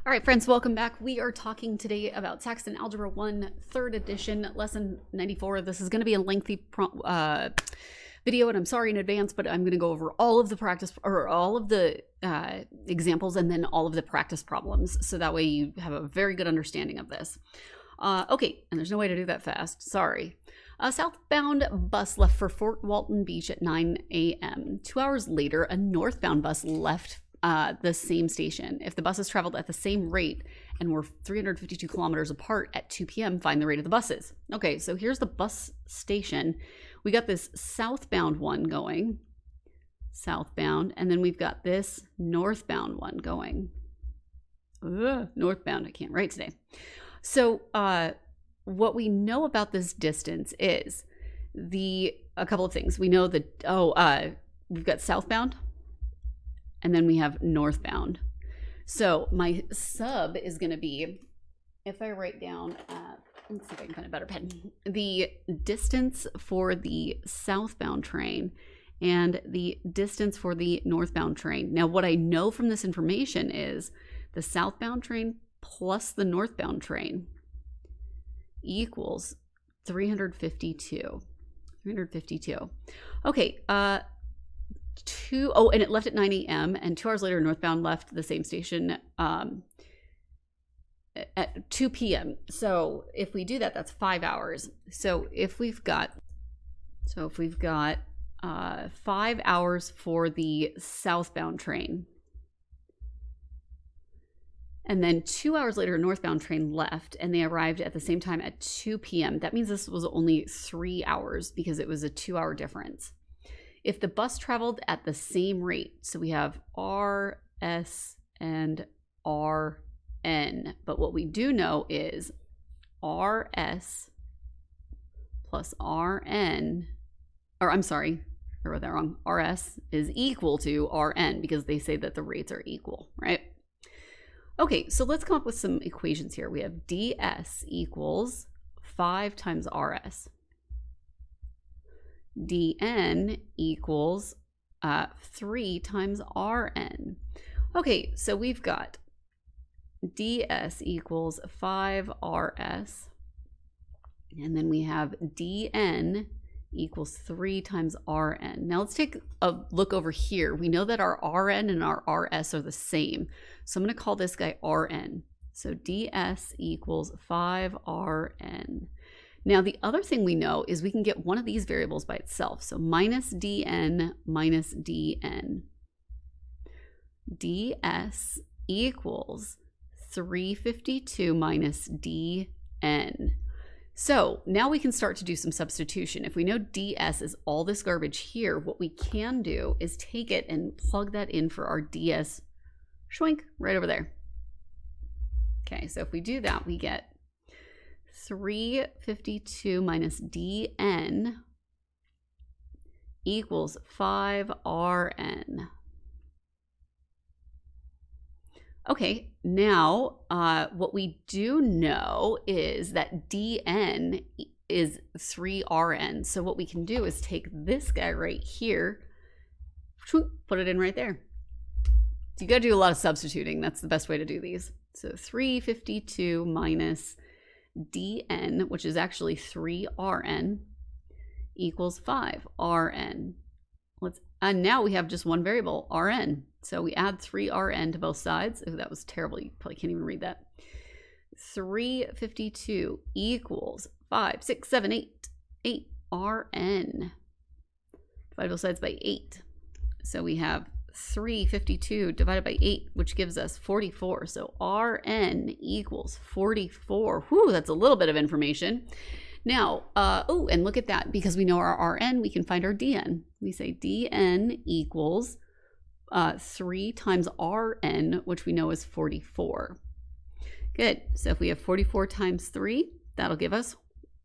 All right, friends, welcome back. We are talking today about Saxon Algebra 1, 3rd edition, lesson 94. This is going to be a lengthy video, and I'm sorry in advance, but I'm going to go over all of the practice, or all of the examples, and then all of the practice problems, so that way you have a very good understanding of this. Okay, and there's no way to do that fast. Sorry. A southbound bus left for Fort Walton Beach at 9 a.m. 2 hours later, a northbound bus left the same station. If the buses traveled at the same rate and were 352 kilometers apart at 2 p.m., find the rate of the buses. Okay, so here's the bus station. We got this southbound one going, southbound, and then we've got this northbound one going. Northbound, I can't write today. So what we know about this distance is a couple of things. We know that, we've got southbound, and then we have northbound. So my sub is going to be, if I write down, let's see if I can find a better pen, the distance for the southbound train and the distance for the northbound train. Now, what I know from this information is the southbound train plus the northbound train equals 352. 352. Okay, and it left at 9 a.m. and 2 hours later, northbound left the same station at 2 p.m. So if we do that, that's 5 hours. So if we've got 5 hours for the southbound train, and then 2 hours later, a northbound train left, and they arrived at the same time at 2 p.m. That means this was only 3 hours because it was a 2-hour difference. If the bus traveled at the same rate, so we have R, S, and RN, but what we do know is RS plus RN, or I'm sorry, I wrote that wrong. RS is equal to RN because they say that the rates are equal, right? Okay, so let's come up with some equations here. We have DS equals 5 times RS. dN equals 3 times Rn. Okay, so we've got ds equals 5rs, and then we have dn equals 3 times Rn. Now let's take a look over here. We know that our Rn and our Rs are the same, so I'm going to call this guy Rn. So ds equals 5Rn. Now, the other thing we know is we can get one of these variables by itself. So minus dn minus dn. ds equals 352 minus dn. So now we can start to do some substitution. If we know ds is all this garbage here, what we can do is take it and plug that in for our ds. Shwink, right over there. Okay, so if we do that, we get 352 minus dn equals 5Rn. Okay, now what we do know is that dn is 3Rn. So what we can do is take this guy right here, put it in right there. So you got to do a lot of substituting. That's the best way to do these. So 352 minus dn, which is actually 3Rn, equals 5Rn. And now we have just one variable, Rn. So we add 3Rn to both sides. Oh, that was terrible. You probably can't even read that. 352 equals 5, 6, 7, 8 Rn. Divide both sides by 8. So we have 352 divided by 8, which gives us 44. So Rn equals 44. Whew, that's a little bit of information. Now, and look at that. Because we know our Rn, we can find our Dn. We say Dn equals 3 times Rn, which we know is 44. Good. So if we have 44 times 3, that'll give us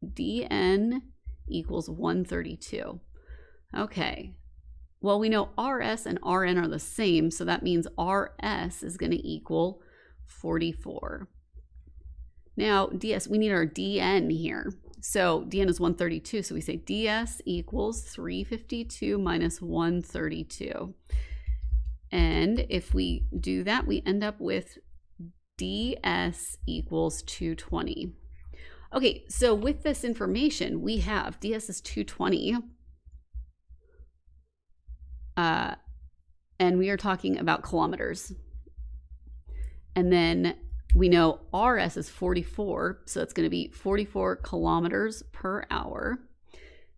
Dn equals 132. Okay. Well, we know Rs and Rn are the same, so that means Rs is going to equal 44. Now, ds, we need our Dn here. So Dn is 132, so we say ds equals 352 minus 132. And if we do that, we end up with ds equals 220. Okay, so with this information, we have ds is 220. And we are talking about kilometers. And then we know rs is 44, so it's going to be 44 kilometers per hour.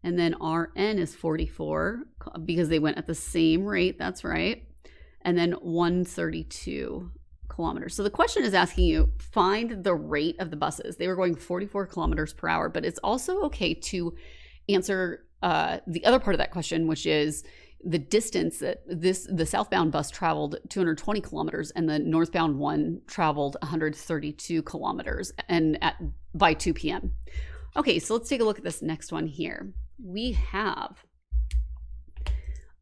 And then rn is 44 because they went at the same rate, that's right. And then 132 kilometers. So the question is asking you, find the rate of the buses. They were going 44 kilometers per hour, but it's also okay to answer the other part of that question, which is the distance that the southbound bus traveled 220 kilometers and the northbound one traveled 132 kilometers and by 2 p.m. Okay, so let's take a look at this next one here. We have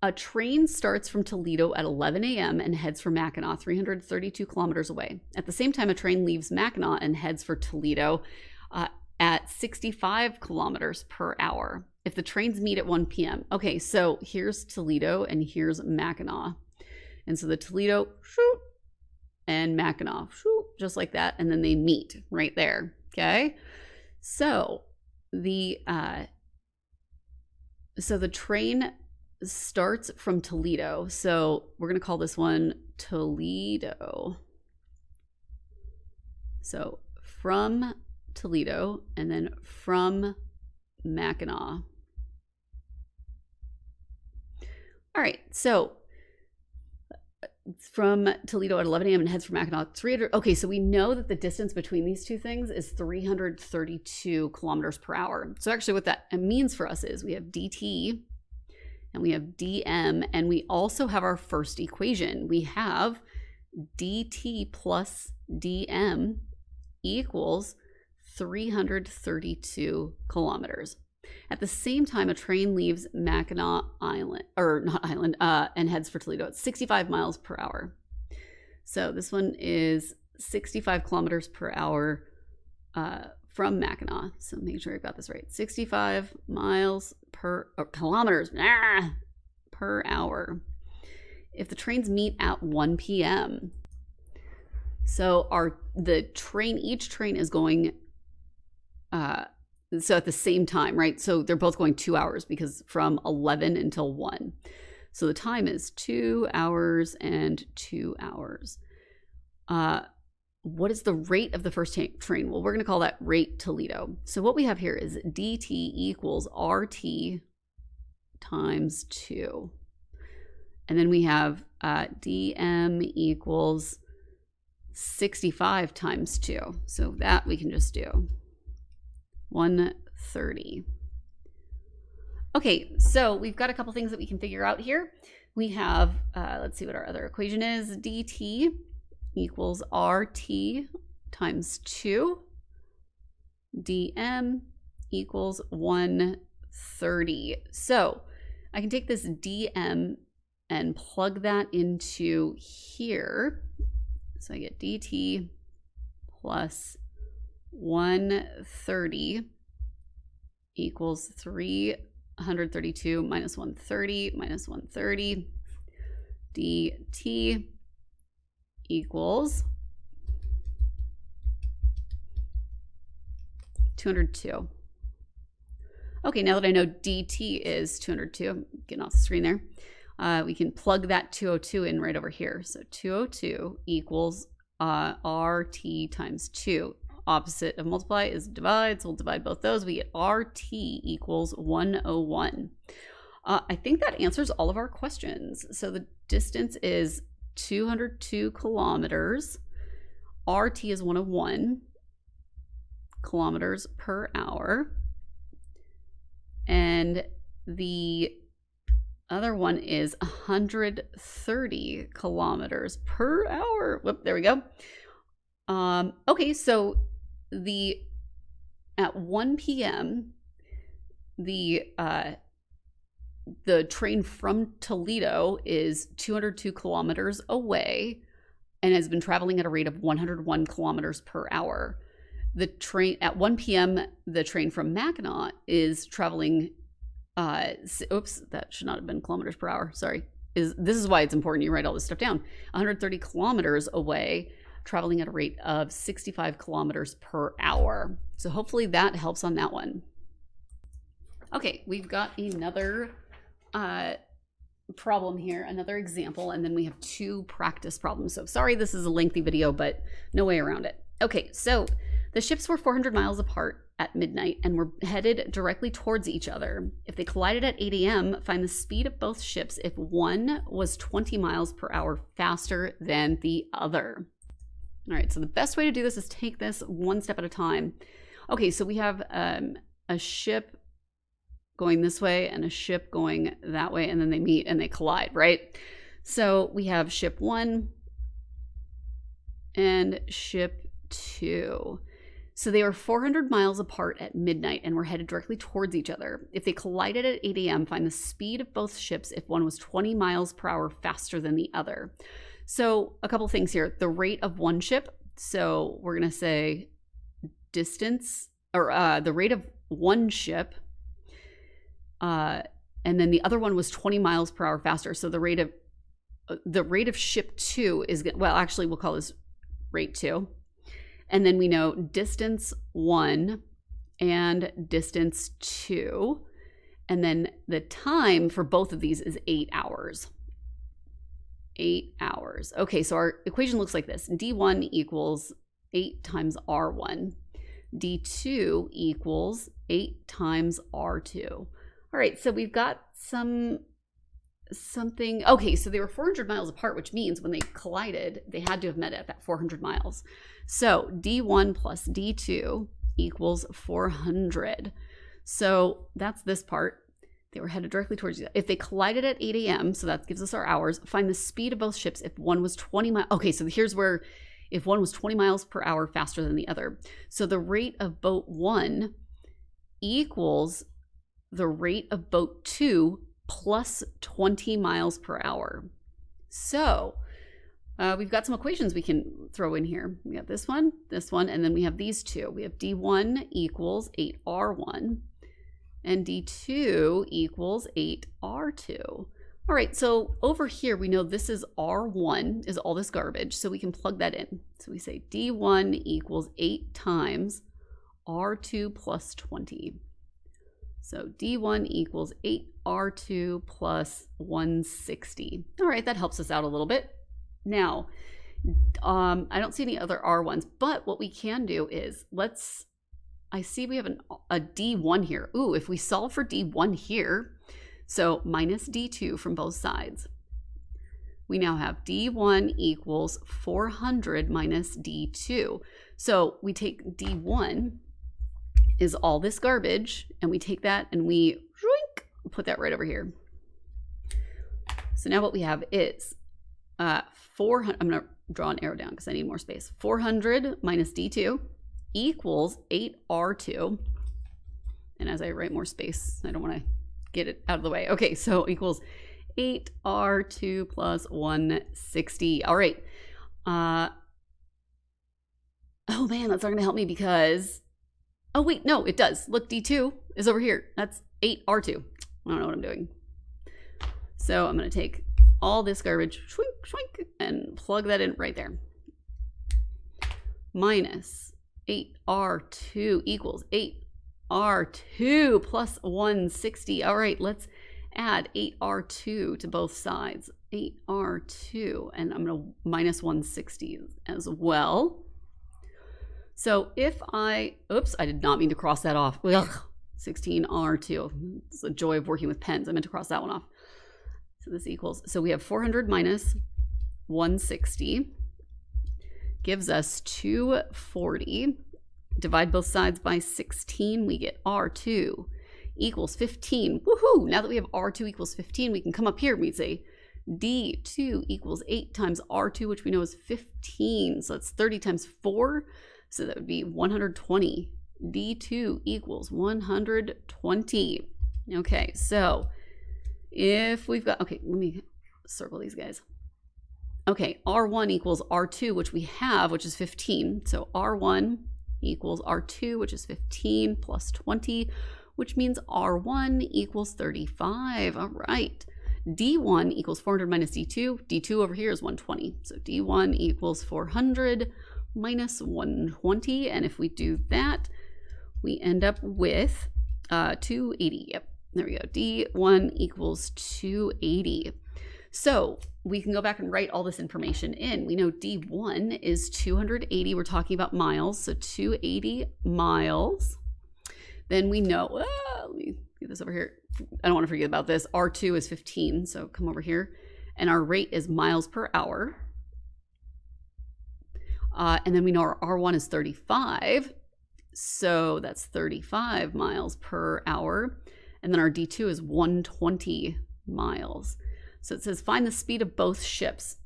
a train starts from Toledo at 11 a.m. and heads for Mackinac, 332 kilometers away. At the same time, a train leaves Mackinac and heads for Toledo at 65 kilometers per hour. If the trains meet at 1 p.m. Okay, so here's Toledo and here's Mackinac. And so the Toledo, shoot, and Mackinac, shoot, just like that. And then they meet right there, okay? So the train starts from Toledo. So we're going to call this one Toledo. So from Toledo and then from Mackinac. All right, so from Toledo at 11 a.m. and heads for Mackinac, 300. Okay, so we know that the distance between these two things is 332 kilometers per hour. So actually what that means for us is we have dt and we have dm, and we also have our first equation. We have dt plus dm equals 332 kilometers. At the same time, a train leaves Mackinac and heads for Toledo at 65 miles per hour. So this one is 65 kilometers per hour from Mackinac. So make sure I got this right. 65 kilometers per hour. If the trains meet at 1 p.m. So each train is going so at the same time, right? So they're both going 2 hours because from 11 until 1. So the time is 2 hours and 2 hours. What is the rate of the first train? Well, we're going to call that rate Toledo. So what we have here is dt equals rt times 2. And then we have dm equals 65 times 2. So that we can just do 130. Okay, so we've got a couple things that we can figure out here. We have, let's see what our other equation is. dt equals rt times 2. dm equals 130. So I can take this dm and plug that into here. So I get dt plus 130 equals 332 minus 130 minus 130. dt equals 202. Okay, now that I know dt is 202, I'm getting off the screen there. We can plug that 202 in right over here. So 202 equals RT times 2. Opposite of multiply is divide, so we'll divide both those. We get RT equals 101. I think that answers all of our questions. So the distance is 202 kilometers. RT is 101 kilometers per hour. And the other one is 130 kilometers per hour. Whoop, there we go. Okay, so at 1 p.m., the train from Toledo is 202 kilometers away and has been traveling at a rate of 101 kilometers per hour. The train at 1 p.m., the train from Mackinac is traveling, oops, that should not have been kilometers per hour, sorry. This is why it's important you write all this stuff down. 130 kilometers away, traveling at a rate of 65 kilometers per hour. So hopefully that helps on that one. Okay, we've got another problem here, another example, and then we have 2 practice problems. So sorry this is a lengthy video, but no way around it. Okay, so the ships were 400 miles apart at midnight and were headed directly towards each other. If they collided at 8 a.m., find the speed of both ships if one was 20 miles per hour faster than the other. All right, so the best way to do this is take this one step at a time. Okay, so we have a ship going this way and a ship going that way, and then they meet and they collide, right? So we have ship 1 and ship 2. So they were 400 miles apart at midnight and were headed directly towards each other. If they collided at 8 a.m., find the speed of both ships if one was 20 miles per hour faster than the other. So a couple things here. The rate of one ship, so we're going to say distance, or the rate of one ship, and then the other one was 20 miles per hour faster. So the rate of ship 2 is, well, actually we'll call this rate 2. And then we know distance 1 and distance 2. And then the time for both of these is 8 hours. 8 hours. Okay, so our equation looks like this. D1 equals 8 times R1. D2 equals 8 times R2. All right, so we've got something. Okay, so they were 400 miles apart, which means when they collided, they had to have met at that 400 miles. So D1 plus D2 equals 400. So that's this part. They were headed directly towards each other. If they collided at 8 a.m., so that gives us our hours, find the speed of both ships if one was 20 miles. Okay, so here's where if one was 20 miles per hour faster than the other. So the rate of boat 1 equals the rate of boat 2 plus 20 miles per hour. So we've got some equations we can throw in here. We got this one, and then we have these two. We have D1 equals 8R1 and D2 equals 8R2. All right, so over here we know this is R1 is all this garbage, so we can plug that in. So we say D1 equals 8 times R2 plus 20. So D1 equals 8R2 plus 160. All right, that helps us out a little bit. Now, I don't see any other R1s, but what we can do is I see we have a D1 here. Ooh, if we solve for D1 here, so minus D2 from both sides, we now have D1 equals 400 minus D2. So we take D1 is all this garbage, and we take that and we put that right over here. So now what we have is 400, I'm going to draw an arrow down because I need more space. 400 minus D2 equals 8R2. And as I write more space, I don't want to get it out of the way. Okay, so equals 8R2 plus 160. All right. Oh man, that's not going to help me because, oh wait, no, it does. Look, D2 is over here. That's 8R2. I don't know what I'm doing. So I'm going to take all this garbage, shwink, and plug that in right there. Minus 8R2 equals 8R2 plus 160. All right, let's add 8R2 to both sides. 8R2, and I'm going to minus 160 as well. So if oops, I did not mean to cross that off. Ugh, 16R2. It's the joy of working with pens. I meant to cross that one off. So this equals, so we have 400 minus 160 gives us 240. Divide both sides by 16, we get R2 equals 15. Woohoo! Now that we have R2 equals 15, we can come up here and we say D2 equals 8 times R2, which we know is 15. So that's 30 times 4. So that would be 120. D2 equals 120. Okay, so if we've got, okay, let me circle these guys. Okay, R1 equals R2, which we have, which is 15. So R1 equals R2, which is 15 plus 20, which means R1 equals 35. All right. D1 equals 400 minus D2. D2 over here is 120. So D1 equals 400 minus 120. And if we do that, we end up with 280. Yep, there we go. D1 equals 280. So we can go back and write all this information in. We know D1 is 280. We're talking about miles, so 280 miles. Then we know, let me get this over here. I don't want to forget about this. R2 is 15, so come over here. And our rate is miles per hour. And then we know our R1 is 35. So that's 35 miles per hour. And then our D2 is 120 miles. So it says find the speed of both ships.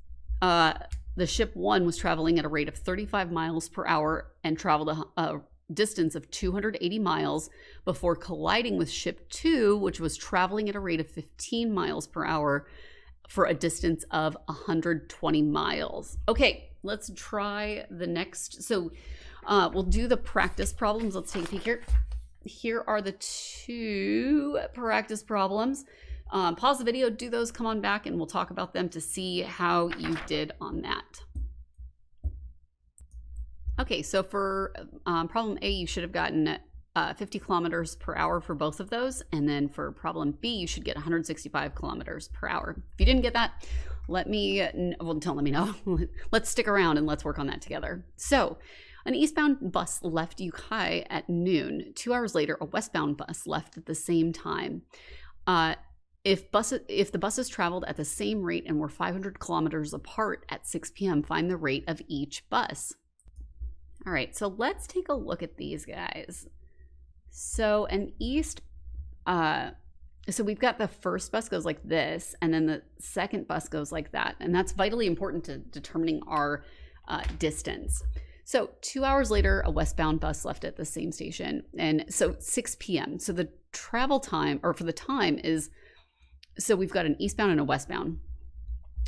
The ship 1 was traveling at a rate of 35 miles per hour and traveled a distance of 280 miles before colliding with ship 2, which was traveling at a rate of 15 miles per hour for a distance of 120 miles. Okay, let's try the next. So we'll do the practice problems. Let's take a peek here. Here are the 2 practice problems. Pause the video, do those, come on back, and we'll talk about them to see how you did on that. Okay, so for problem A, you should have gotten 50 kilometers per hour for both of those. And then for problem B, you should get 165 kilometers per hour. If you didn't get that, don't let me know. Let's stick around and let's work on that together. So an eastbound bus left Ukiah at noon. 2 hours later, a westbound bus left at the same time. If the buses traveled at the same rate and were 500 kilometers apart at 6 p.m., find the rate of each bus. All right, so let's take a look at these guys. So so we've got the first bus goes like this, and then the second bus goes like that. And that's vitally important to determining our distance. So 2 hours later, a westbound bus left at the same station. And so 6 p.m. So the travel time, or for the time is, so we've got an eastbound and a westbound.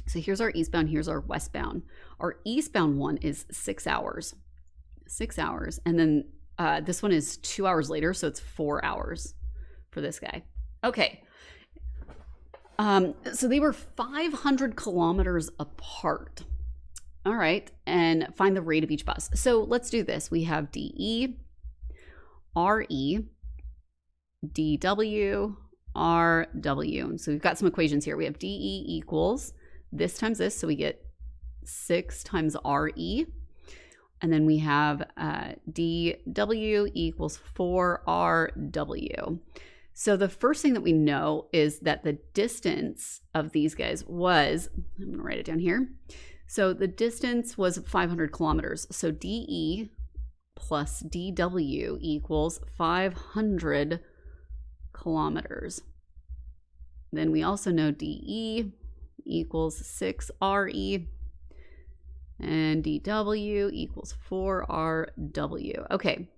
So here's our eastbound, here's our westbound. Our eastbound one is 6 hours. 6 hours. And then this one is 2 hours later, so it's 4 hours for this guy. Okay. So they were 500 kilometers apart. All right. And find the rate of each bus. So let's do this. We have DE, RE, DW, RW. So we've got some equations here. We have DE equals this times this. So we get 6 times RE. And then we have dW equals 4RW. So the first thing that we know is that the distance of these guys was, I'm going to write it down here. So the distance was 500 kilometers. So DE plus DW equals 500 kilometers. Then we also know DE equals 6RE. And dW equals 4RW. Okay.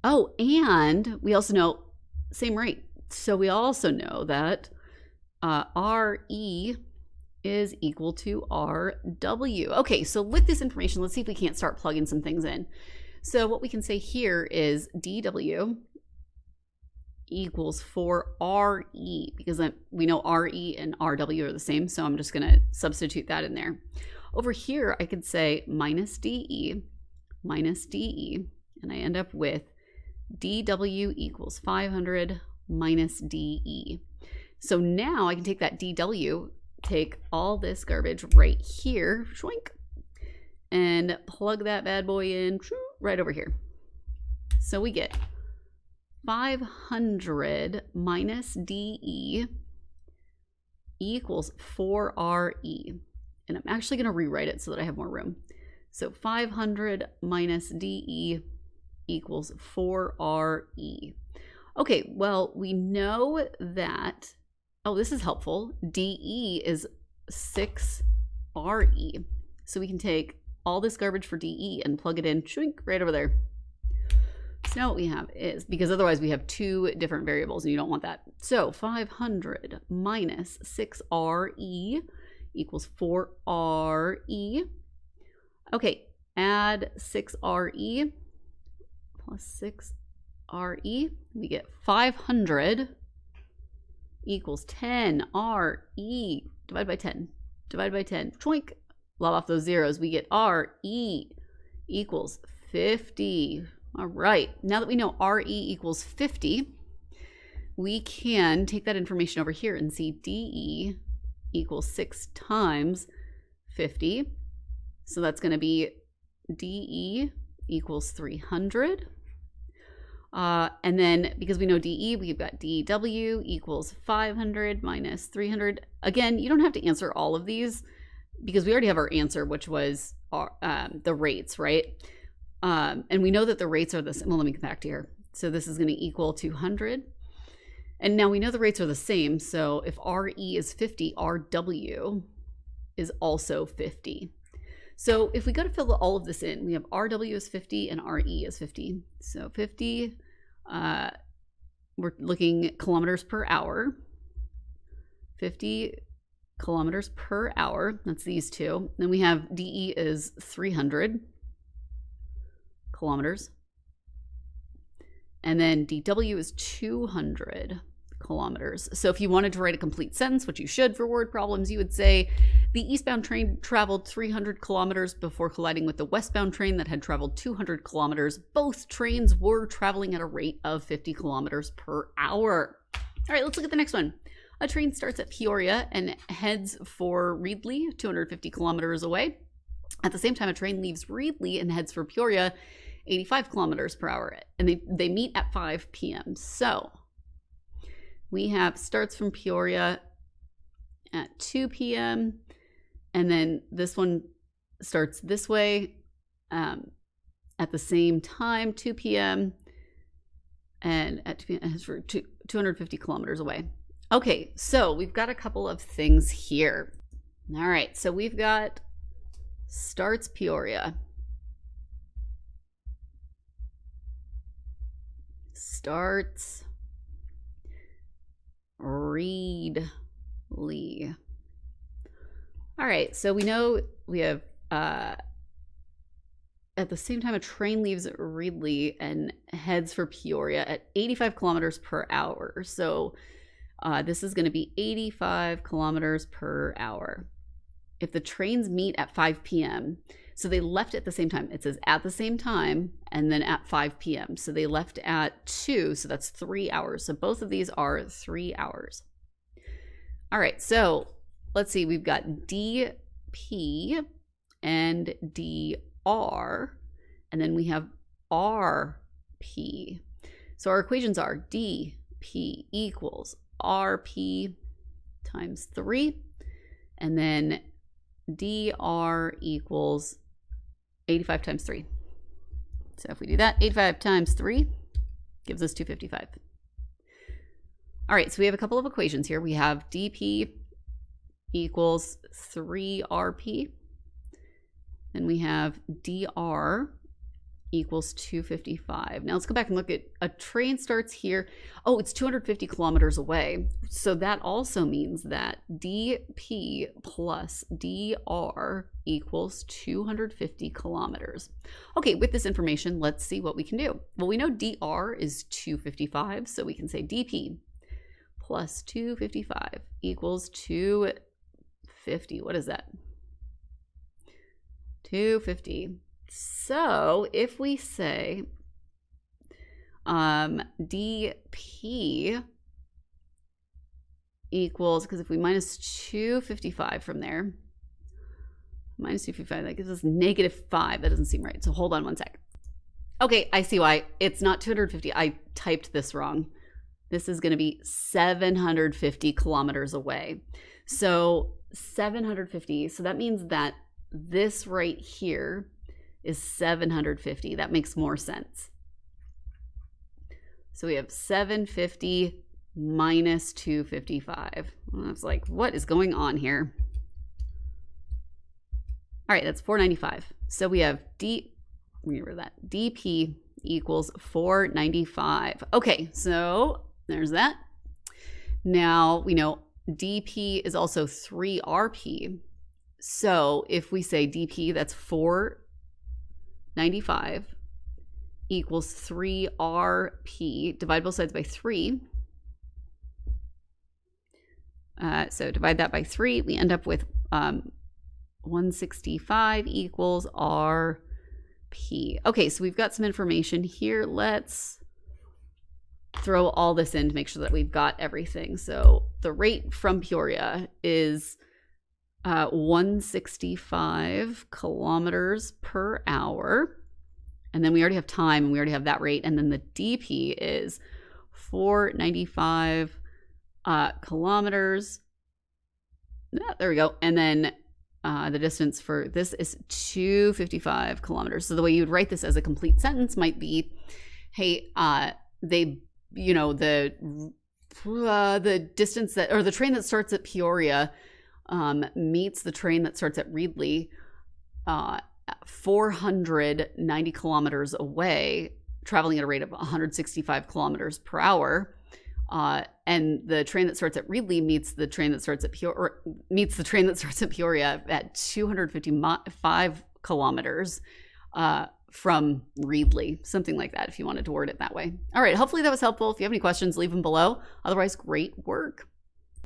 Oh, and we also know same rate. So we also know that RE is equal to RW. Okay, so with this information, let's see if we can't start plugging some things in. So what we can say here is dW equals 4RE, because we know RE and RW are the same, so I'm just going to substitute that in there. Over here, I could say minus DE, and I end up with dW equals 500 minus DE. So now I can take that dW, take all this garbage right here, shwink, and plug that bad boy in right over here. So we get 500 minus DE equals 4RE. And I'm actually going to rewrite it so that I have more room. So 500 minus DE equals 4RE. Okay, well, we know that, oh, this is helpful. DE is 6RE. So we can take all this garbage for DE and plug it in, shwink, right over there. So now what we have is, because otherwise we have 2 different variables and you don't want that. So 500 minus 6RE equals 4RE. Okay, add 6RE plus 6RE. We get 500 equals 10 RE divided by 10, divided by 10. Choink. Lob off those zeros. We get RE equals 50. All right. Now that we know RE equals 50, we can take that information over here and see DE equals 6 times 50. So that's going to be DE equals 300. And then because we know DE, we've got DW equals 500 minus 300. Again, you don't have to answer all of these because we already have our answer, which was the rates, right? And we know that the rates are the same. Well, let me come back to here. So this is going to equal 200. And now we know the rates are the same. So if RE is 50, RW is also 50. So if we go to fill all of this in, we have RW is 50 and RE is 50. So 50, we're looking at kilometers per hour. 50 kilometers per hour, that's these two. Then we have DE is 300 kilometers. And then DW is 200 kilometers. So if you wanted to write a complete sentence, which you should for word problems, you would say the eastbound train traveled 300 kilometers before colliding with the westbound train that had traveled 200 kilometers. Both trains were traveling at a rate of 50 kilometers per hour. All right, let's look at the next one. A train starts at Peoria and heads for Reedley, 250 kilometers away. At the same time, a train leaves Reedley and heads for Peoria, 85 kilometers per hour. And they meet at 5 p.m. So we have starts from Peoria at 2 p.m. And then this one starts this way at the same time, 2 p.m. And at 2 p.m. for 250 kilometers away. Okay, so we've got a couple of things here. All right, so we've got starts Peoria. Starts Reedley. All right, so we know we have at the same time a train leaves Reedley and heads for Peoria at 85 kilometers per hour. So this is going to be 85 kilometers per hour. If the trains meet at 5 p.m., so they left at the same time. It says at the same time and then at 5 p.m. So they left at 2, so that's 3 hours. So both of these are 3 hours. All right, so let's see. We've got DP and DR, and then we have RP. So our equations are DP equals RP times 3, and then DR equals 85 times 3. So if we do that, 85 times 3 gives us 255. All right, so we have a couple of equations here. We have DP equals 3RP. Then we have DR equals 255. Now let's go back and look at a train starts here. Oh, it's 250 kilometers away. So that also means that DP plus DR equals 250 kilometers. Okay, with this information, let's see what we can do. Well, we know DR is 255, so we can say DP plus 255 equals 250. What is that? 250. So if we say DP equals, because if we minus 255 from there, minus 255, that gives us -5. That doesn't seem right. So hold on one sec. Okay, I see why. It's not 250. I typed this wrong. This is going to be 750 kilometers away. So 750. So that means that this right here is 750. That makes more sense. So we have 750 minus 255. I was like, what is going on here? All right, that's 495. So we have remember that, DP equals 495. Okay, so there's that. Now we know DP is also 3RP. So if we say DP, that's 495 equals 3RP, divide both sides by 3. So divide that by 3. We end up with 165 equals RP. Okay, so we've got some information here. Let's throw all this in to make sure that we've got everything. So the rate from Peoria is 165 kilometers per hour. And then we already have time, and we already have that rate. And then the DP is 495 kilometers. Yeah, there we go. And then the distance for this is 255 kilometers. So the way you would write this as a complete sentence might be, hey, the distance that, or the train that starts at Peoria meets the train that starts at Reedley 490 kilometers away, traveling at a rate of 165 kilometers per hour. And the train that starts at Reedley meets the train that starts at Peoria at 255 kilometers from Reedley, something like that, if you wanted to word it that way. All right, hopefully that was helpful. If you have any questions, leave them below. Otherwise, great work.